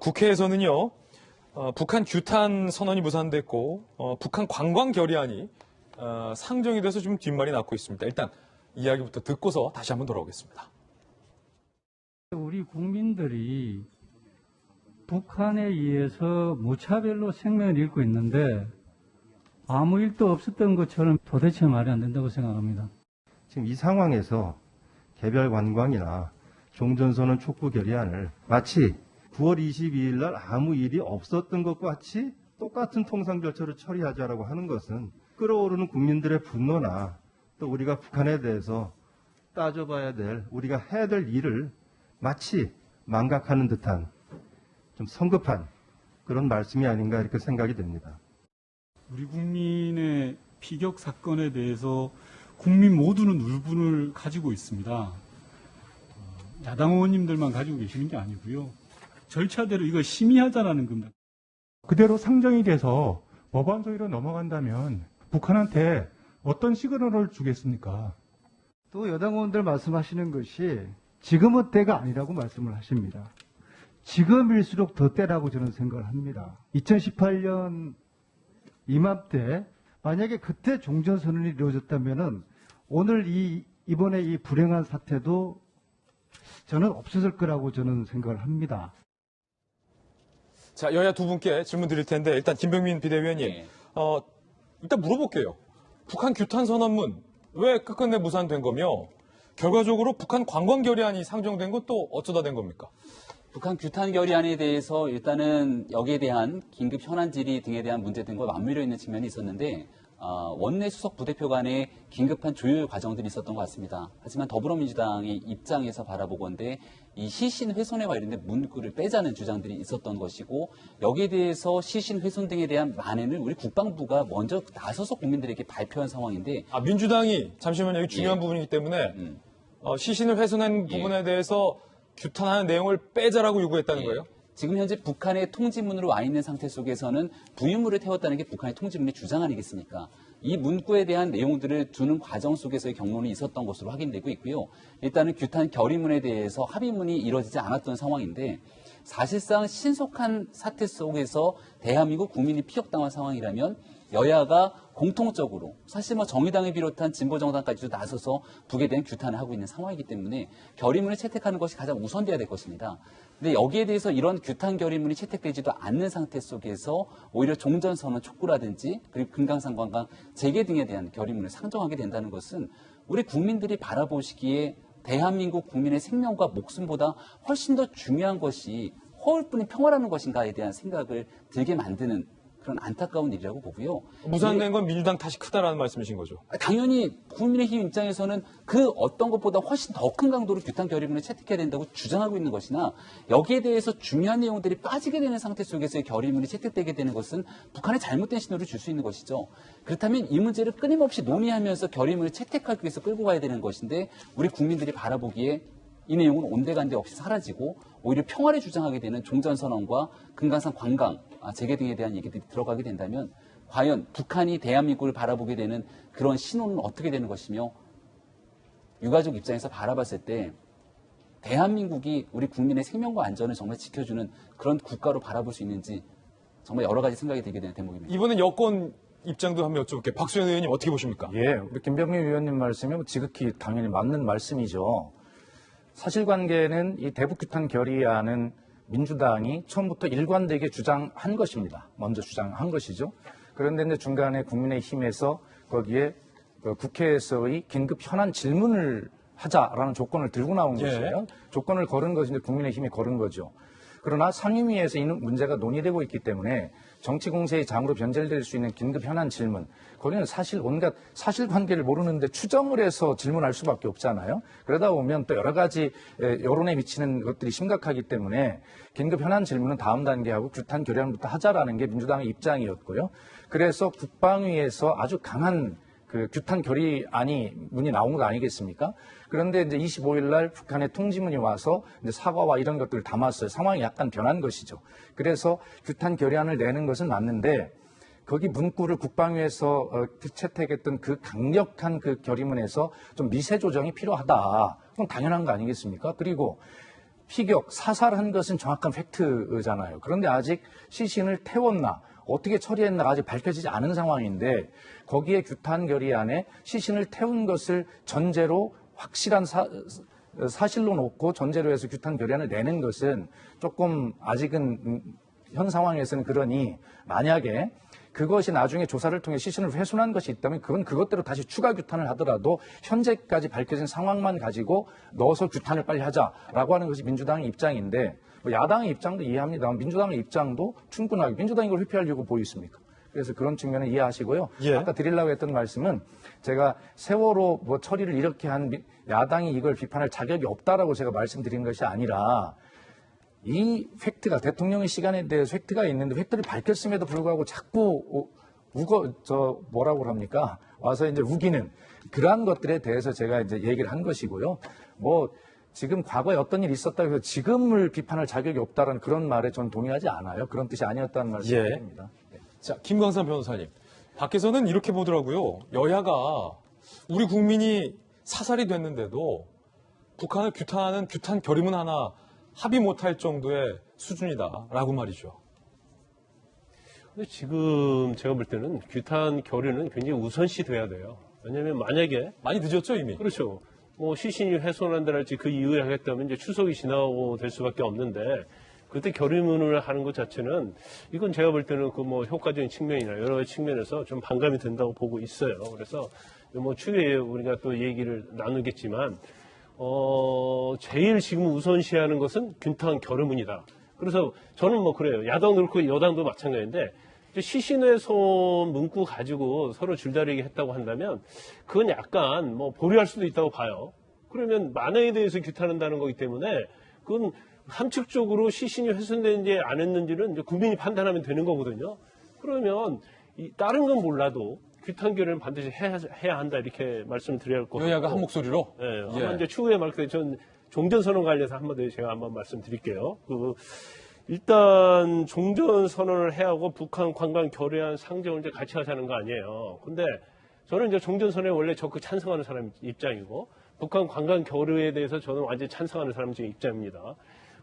국회에서는요, 북한 규탄 선언이 무산됐고, 북한 관광 결의안이 상정이 돼서 좀 뒷말이 났고 있습니다. 일단 이야기부터 듣고서 다시 한번 돌아오겠습니다. 우리 국민들이 북한에 의해서 무차별로 생명을 잃고 있는데 아무 일도 없었던 것처럼 도대체 말이 안 된다고 생각합니다. 지금 이 상황에서 개별 관광이나 종전선언 촉구 결의안을 마치 9월 22일 날 아무 일이 없었던 것과 같이 똑같은 통상 절차로 처리하자라고 하는 것은 끓어오르는 국민들의 분노나 또 우리가 북한에 대해서 따져봐야 될, 우리가 해야 될 일을 마치 망각하는 듯한 좀 성급한 그런 말씀이 아닌가 이렇게 생각이 됩니다. 우리 국민의 피격 사건에 대해서 국민 모두는 울분을 가지고 있습니다. 야당 의원님들만 가지고 계시는 게 아니고요. 절차대로 이걸 심의하자라는 겁니다. 그대로 상정이 돼서 법안 소위로 넘어간다면 북한한테 어떤 시그널을 주겠습니까? 또 여당 의원들 말씀하시는 것이 지금은 때가 아니라고 말씀을 하십니다. 지금일수록 더 때라고 저는 생각을 합니다. 2018년 이맘때 만약에 그때 종전선언이 이루어졌다면은 오늘 이번에 이 불행한 사태도 저는 없었을 거라고 저는 생각을 합니다. 자, 여야 두 분께 질문 드릴 텐데 일단 김병민 비대위원님, 네. 일단 물어볼게요. 북한 규탄 선언문 왜 끝끝내 무산된 거며 결과적으로 북한 관광 결의안이 상정된 것도 어쩌다 된 겁니까? 북한 규탄 결의안에 대해서 일단은 여기에 대한 긴급 현안 질의 등에 대한 문제 등과 맞물려 있는 측면이 있었는데 원내 수석 부대표 간의 긴급한 조율 과정들이 있었던 것 같습니다. 하지만 더불어민주당의 입장에서 바라보건대 이 시신 훼손에 관련된 문구를 빼자는 주장들이 있었던 것이고 여기에 대해서 시신 훼손 등에 대한 만행을 우리 국방부가 먼저 나서서 국민들에게 발표한 상황인데 민주당이 잠시만요. 여기 중요한 예. 부분이기 때문에 시신을 훼손한 부분에 대해서 규탄하는 내용을 빼자라고 요구했다는 거예요? 지금 현재 북한의 통지문으로 와 있는 상태 속에서는 부유물을 태웠다는 게 북한의 통지문의 주장 아니겠습니까? 이 문구에 대한 내용들을 두는 과정 속에서의 경론이 있었던 것으로 확인되고 있고요. 일단은 규탄 결의문에 대해서 합의문이 이루어지지 않았던 상황인데 사실상 신속한 사태 속에서 대한민국 국민이 피격당한 상황이라면 여야가 공통적으로 사실 정의당을 비롯한 진보정당까지도 나서서 북에 대한 규탄을 하고 있는 상황이기 때문에 결의문을 채택하는 것이 가장 우선돼야 될 것입니다. 근데 여기에 대해서 이런 규탄 결의문이 채택되지도 않는 상태 속에서 오히려 종전선언 촉구라든지 그리고 금강산 관광 재개 등에 대한 결의문을 상정하게 된다는 것은 우리 국민들이 바라보시기에 대한민국 국민의 생명과 목숨보다 훨씬 더 중요한 것이 허울뿐인 평화라는 것인가에 대한 생각을 들게 만드는 그런 안타까운 일이라고 보고요. 무산된 건 민주당 탓이 크다라는 말씀이신 거죠? 당연히 국민의힘 입장에서는 그 어떤 것보다 훨씬 더 큰 강도로 규탄 결의문을 채택해야 된다고 주장하고 있는 것이나 여기에 대해서 중요한 내용들이 빠지게 되는 상태 속에서의 결의문이 채택되게 되는 것은 북한의 잘못된 신호를 줄 수 있는 것이죠. 그렇다면 이 문제를 끊임없이 논의하면서 결의문을 채택하기 위해서 끌고 가야 되는 것인데 우리 국민들이 바라보기에 이 내용은 온데간데 없이 사라지고 오히려 평화를 주장하게 되는 종전선언과 금강산 관광 재개 등에 대한 얘기들이 들어가게 된다면 과연 북한이 대한민국을 바라보게 되는 그런 신호는 어떻게 되는 것이며 유가족 입장에서 바라봤을 때 대한민국이 우리 국민의 생명과 안전을 정말 지켜주는 그런 국가로 바라볼 수 있는지 정말 여러 가지 생각이 들게 되는 대목입니다. 이번엔 여권 입장도 한번 여쭤볼게요. 박수현 의원님 어떻게 보십니까? 예, 우리 김병민 의원님 말씀이 지극히 당연히 맞는 말씀이죠. 사실관계는 이 대북규탄 결의안은 민주당이 처음부터 일관되게 주장한 것입니다. 먼저 주장한 것이죠. 그런데 이제 중간에 국민의힘에서 거기에 국회에서의 긴급 현안 질문을 하자라는 조건을 들고 나온 것이에요. 조건을 걸은 것이 이제 국민의힘이 걸은 거죠. 그러나 상임위에서 이 문제가 논의되고 있기 때문에 정치 공세의 장으로 변질될 수 있는 긴급 현안 질문, 거기는 사실 온갖 사실관계를 모르는데 추정을 해서 질문할 수밖에 없잖아요. 그러다 보면 또 여러 가지 여론에 미치는 것들이 심각하기 때문에 긴급 현안 질문은 다음 단계하고 규탄 결의안부터 하자라는 게 민주당의 입장이었고요. 그래서 국방위에서 아주 강한 그 규탄 문이 나온 거 아니겠습니까? 그런데 이제 25일 날 북한의 통지문이 와서 이제 사과와 이런 것들을 담았어요. 상황이 약간 변한 것이죠. 그래서 규탄 결의안을 내는 것은 맞는데 거기 문구를 국방위에서 채택했던 그 강력한 그 결의문에서 좀 미세 조정이 필요하다. 그건 당연한 거 아니겠습니까? 그리고 피격, 사살한 것은 정확한 팩트잖아요. 그런데 아직 시신을 태웠나, 어떻게 처리했나가 아직 밝혀지지 않은 상황인데 거기에 규탄 결의안에 시신을 태운 것을 전제로 확실한 사실로 놓고 전제로 해서 규탄 결의안을 내는 것은 조금 아직은 현 상황에서는 그러니 만약에 그것이 나중에 조사를 통해 시신을 훼손한 것이 있다면 그건 그것대로 다시 추가 규탄을 하더라도 현재까지 밝혀진 상황만 가지고 넣어서 규탄을 빨리 하자라고 하는 것이 민주당의 입장인데 뭐 야당의 입장도 이해합니다만 민주당의 입장도 충분하게 민주당이 이걸 회피하려고 보이십니까? 그래서 그런 측면을 이해하시고요. 예. 아까 드리려고 했던 말씀은 제가 세월호 뭐 처리를 이렇게 한 야당이 이걸 비판할 자격이 없다라고 제가 말씀드린 것이 아니라 이 팩트가 대통령의 시간에 대해서 팩트가 있는데 팩트를 밝혔음에도 불구하고 자꾸 뭐라고 합니까? 와서 이제 우기는 그러한 것들에 대해서 제가 이제 얘기를 한 것이고요. 뭐 지금 과거에 어떤 일이 있었다고 해서 지금을 비판할 자격이 없다라는 그런 말에 전 동의하지 않아요. 그런 뜻이 아니었다는 말씀을 드립니다. 네. 자, 김광삼 변호사님. 밖에서는 이렇게 보더라고요. 여야가 우리 국민이 사살이 됐는데도 북한을 규탄하는 규탄 결의문 하나 합의 못할 정도의 수준이다라고 말이죠. 근데 지금 제가 볼 때는 규탄 결의는 굉장히 우선시 돼야 돼요. 왜냐하면 만약에 많이 늦었죠 이미. 그렇죠. 뭐 시신이 훼손한다랄지 그 이후에 하겠다면 이제 추석이 지나고 될 수밖에 없는데 그때 결의문을 하는 것 자체는 이건 제가 볼 때는 그 뭐 효과적인 측면이나 여러 가지 측면에서 좀 반감이 된다고 보고 있어요. 그래서 뭐 추후에 우리가 또 얘기를 나누겠지만 제일 지금 우선시하는 것은 규탄 결의문이다. 그래서 저는 뭐 그래요. 야당도 그렇고 여당도 마찬가지인데 시신훼손 문구 가지고 서로 줄다리기 했다고 한다면 그건 약간 뭐 보류할 수도 있다고 봐요. 그러면 만행에 대해서 규탄한다는 거기 때문에 그건 함축적으로 시신이 훼손됐는지 안 했는지는 이제 국민이 판단하면 되는 거거든요. 그러면 다른 건 몰라도 규탄 결의는 반드시 해야 한다 이렇게 말씀드려야 할 것 같고. 여야가 한 목소리로. 네, 예. 아마 이제 추후에 말할 전 종전선언 관련해서 한번 제가 한번 말씀드릴게요. 일단 종전선언을 해야 하고 북한 관광 결의안 상정을 이제 같이 하자는 거 아니에요. 근데 저는 이제 종전선언에 원래 적극 찬성하는 사람 입장이고 북한 관광 결의에 대해서 저는 완전히 찬성하는 사람 중에 입장입니다.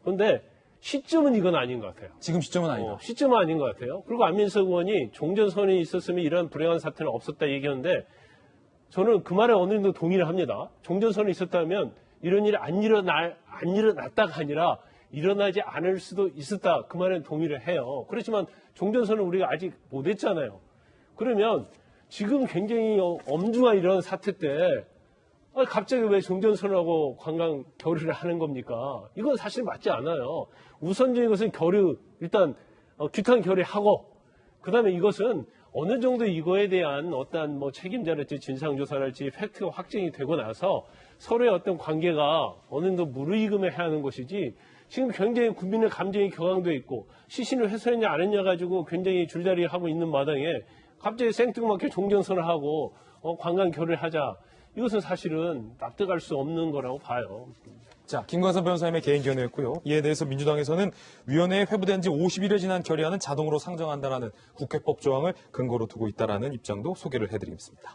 그런데 시점은 이건 아닌 것 같아요. 지금 시점은 아니다. 시점은 아닌 것 같아요. 그리고 안민석 의원이 종전선언이 있었으면 이런 불행한 사태는 없었다 얘기하는데 저는 그 말에 어느 정도 동의를 합니다. 종전선언이 있었다면 이런 일이 안 일어났다가 아니라 일어나지 않을 수도 있었다. 그 말에 동의를 해요. 그렇지만 종전선언은 우리가 아직 못했잖아요. 그러면 지금 굉장히 엄중한 이런 사태 때 갑자기 왜 종전선언하고 관광 결의를 하는 겁니까? 이건 사실 맞지 않아요. 우선적인 것은 일단 규탄 결의하고 그다음에 이것은 어느 정도 이거에 대한 어떤 뭐 책임자랄지 진상조사랄지 팩트가 확정이 되고 나서 서로의 어떤 관계가 어느 정도 무르익음을 해야 하는 것이지 지금 굉장히 국민의 감정이 격앙돼 있고 시신을 훼손했냐 안 했냐 가지고 굉장히 줄다리 하고 있는 마당에 갑자기 생뚱맞게 종전선언하고 관광 결의를 하자. 이것은 사실은 납득할 수 없는 거라고 봐요. 자, 김광삼 변호사님의 개인 견해였고요. 이에 대해서 민주당에서는 위원회에 회부된 지 50일에 지난 결의안은 자동으로 상정한다라는 국회법 조항을 근거로 두고 있다라는 입장도 소개를 해드리겠습니다.